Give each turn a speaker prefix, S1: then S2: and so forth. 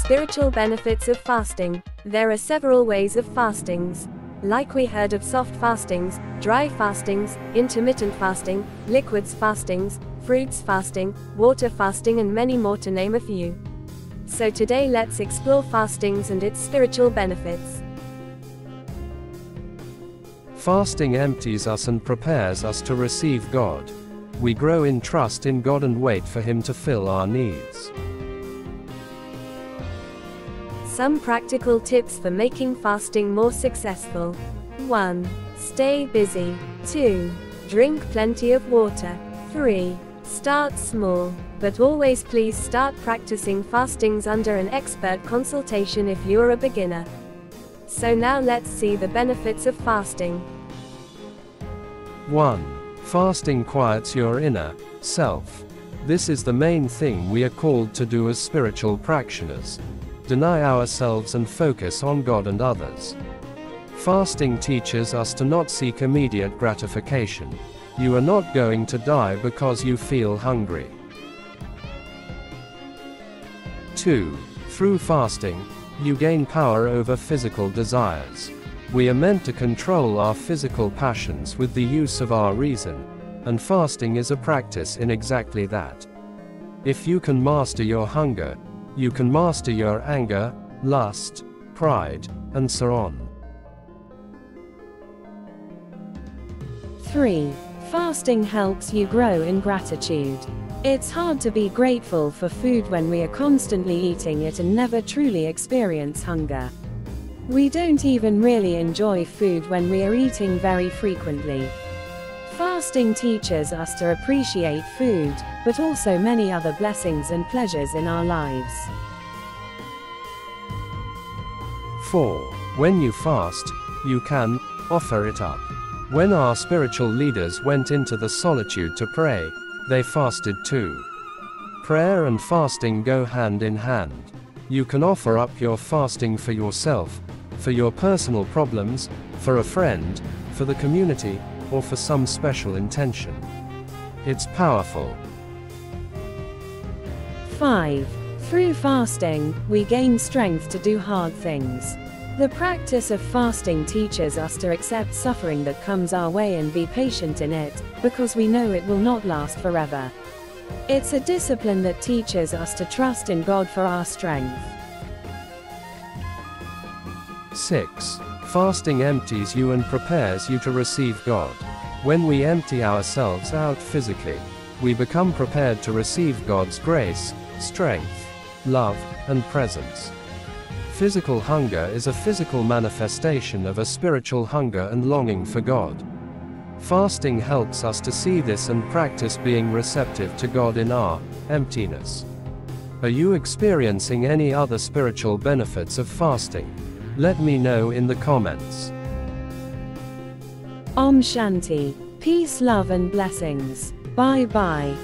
S1: Spiritual benefits of fasting. There are several ways of fastings. Like we heard of soft fastings, dry fastings, intermittent fasting, liquids fastings, fruits fasting, water fasting, and many more, to name a few. So today let's explore fastings and its spiritual benefits.
S2: Fasting empties us and prepares us to receive God. We grow in trust in God and wait for Him to fill our needs.
S1: Some practical tips for making fasting more successful. 1. Stay busy. 2. Drink plenty of water. 3. Start small, but always please start practicing fastings under an expert consultation if you're a beginner. So now let's see the benefits of fasting.
S2: 1. Fasting quiets your inner self. This is the main thing we are called to do as spiritual practitioners. Deny ourselves and focus on God and others. Fasting teaches us to not seek immediate gratification. You are not going to die because you feel hungry. 2. Through fasting, you gain power over physical desires. We are meant to control our physical passions with the use of our reason, and fasting is a practice in exactly that. If you can master your hunger, you can master your anger, lust, pride, and so on.
S3: 3. Fasting helps you grow in gratitude. It's hard to be grateful for food when we are constantly eating it and never truly experience hunger. We don't even really enjoy food when we are eating very frequently. Fasting teaches us to appreciate food, but also many other blessings and pleasures in our lives.
S2: 4. When you fast, you can offer it up. When our spiritual leaders went into the solitude to pray, they fasted too. Prayer and fasting go hand in hand. You can offer up your fasting for yourself, for your personal problems, for a friend, for the community, or for some special intention. It's powerful.
S3: 5. Through fasting, we gain strength to do hard things. The practice of fasting teaches us to accept suffering that comes our way and be patient in it, because we know it will not last forever. It's a discipline that teaches us to trust in God for our strength.
S2: 6. Fasting empties you and prepares you to receive God. When we empty ourselves out physically, we become prepared to receive God's grace, strength, love, and presence. Physical hunger is a physical manifestation of a spiritual hunger and longing for God. Fasting helps us to see this and practice being receptive to God in our emptiness. Are you experiencing any other spiritual benefits of fasting? Let me know in the comments.
S3: Om Shanti. Peace, love, and blessings. Bye bye.